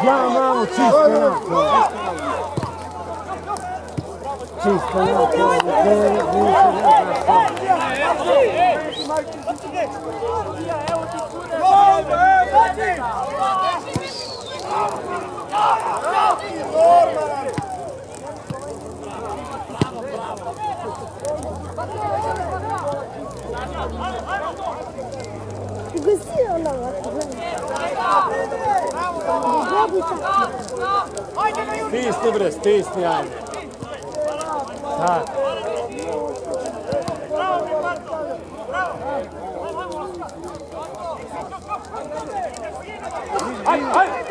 Ja, mamo, čisto na to. Čisto na to. Stisni bre, stisni, ajde. Tak. Ajde, ajde!